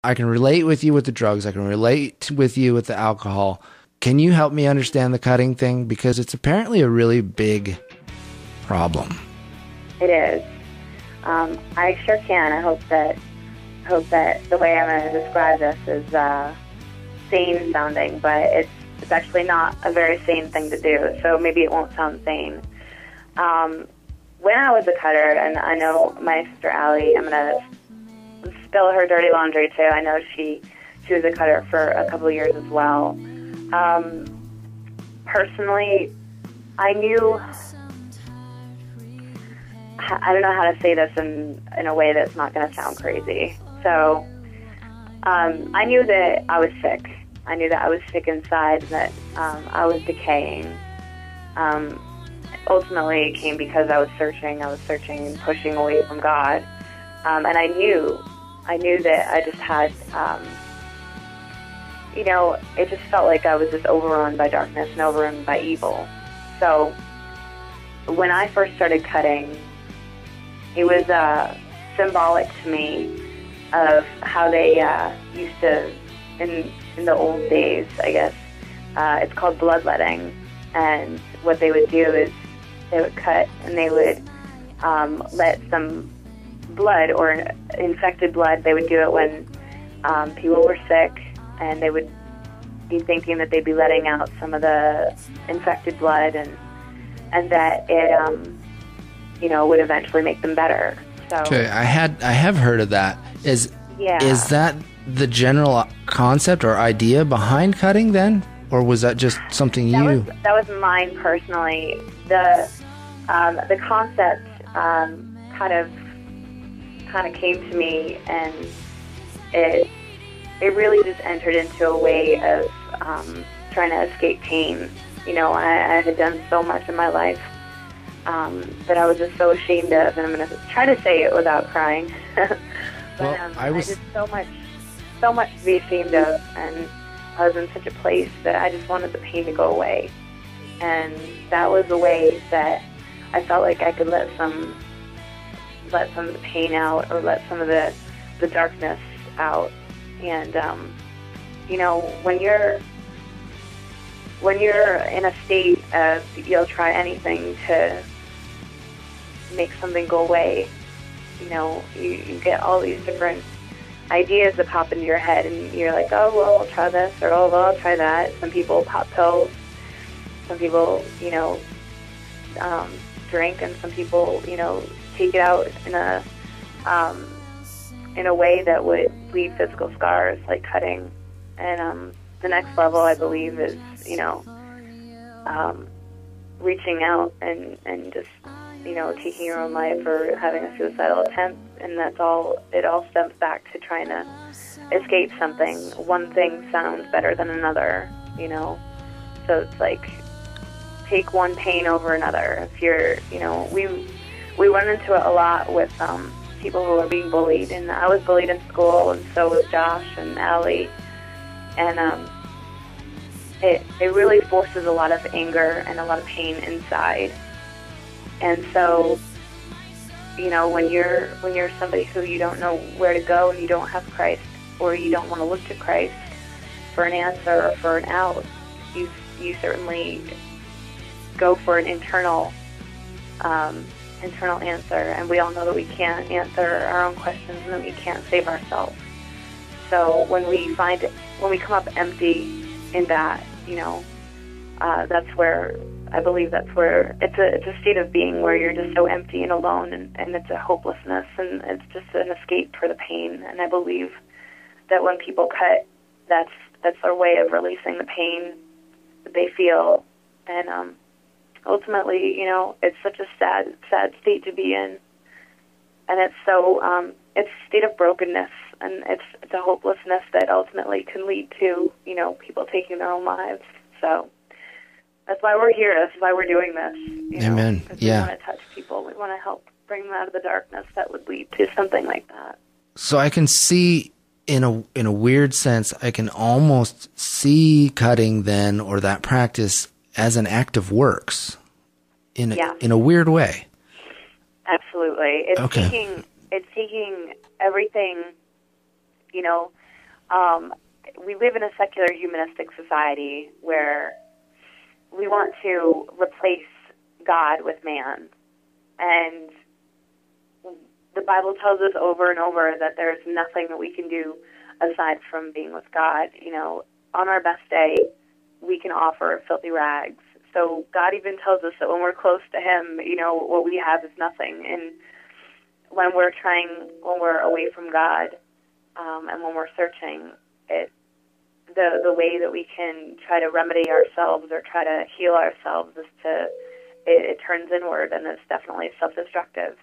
I can relate with you with the drugs. I can relate with you with the alcohol. Can you help me understand the cutting thing? Because it's apparently a really big problem. It is. I sure can. I hope that the way I'm going to describe this is sane sounding, but it's actually not a very sane thing to do. So maybe it won't sound sane. When I was a cutter, and I know my sister Allie, I'm going to spill her dirty laundry too. I know she was a cutter for a couple of years as well. Personally, I knew, I don't know how to say this in a way that's not going to sound crazy. So I knew that I was sick. I knew that I was sick inside, that I was decaying. Ultimately, it came because I was searching and pushing away from God. And I knew that I just had, it just felt like I was just overrun by darkness and overrun by evil. So when I first started cutting, it was symbolic to me of how they used to, in the old days, I guess, it's called bloodletting. And what they would do is they would cut and they would let some blood or infected blood, they would do it when people were sick, and they would be thinking that they'd be letting out some of the infected blood, and that it would eventually make them better. So okay, I have heard of that. Is that the general concept or idea behind cutting then, or was that just something that was mine personally. The concept kind of came to me, and it really just entered into a way of trying to escape pain. I had done so much in my life that I was just so ashamed of, and I'm going to try to say it without crying. But I did so much to be ashamed of, and I was in such a place that I just wanted the pain to go away. And that was a way that I felt like I could let some of the pain out, or let some of the darkness out. And when you're in a state of you'll try anything to make something go away, you get all these different ideas that pop into your head, and you're like, oh well, I'll try this, or oh well, I'll try that. Some people pop pills, some people drink, and some people take it out in a way that would leave physical scars, like cutting. And the next level, I believe, is reaching out and just taking your own life, or having a suicidal attempt. And it all stems back to trying to escape something. One thing sounds better than another, so it's like, take one pain over another. If you're, we run into it a lot with people who are being bullied, and I was bullied in school, and so was Josh and Allie, and it really forces a lot of anger and a lot of pain inside. And so, when you're somebody who you don't know where to go, and you don't have Christ, or you don't want to look to Christ for an answer or for an out, you certainly go for an internal answer, and we all know that we can't answer our own questions, and that we can't save ourselves. So when we come up empty in that, I believe that's where it's a state of being where you're just so empty and alone, and it's a hopelessness, and it's just an escape for the pain. And I believe that when people cut, that's their way of releasing the pain that they feel. And ultimately, it's such a sad state to be in, and it's so it's a state of brokenness, and it's a hopelessness that ultimately can lead to people taking their own lives. So that's why we're here. That's why we're doing this. Amen. Because we want to touch people. We want to help bring them out of the darkness that would lead to something like that. So I can see, in a weird sense, I can almost see cutting then, or that practice, as an act of works in a weird way. Absolutely. It's taking everything, We live in a secular humanistic society where we want to replace God with man. And the Bible tells us over and over that there's nothing that we can do aside from being with God. On our best day, we can offer filthy rags. So God even tells us that when we're close to Him, what we have is nothing. And when we're away from God, and when we're searching, the way that we can try to remedy ourselves or try to heal ourselves is it turns inward, and it's definitely self-destructive.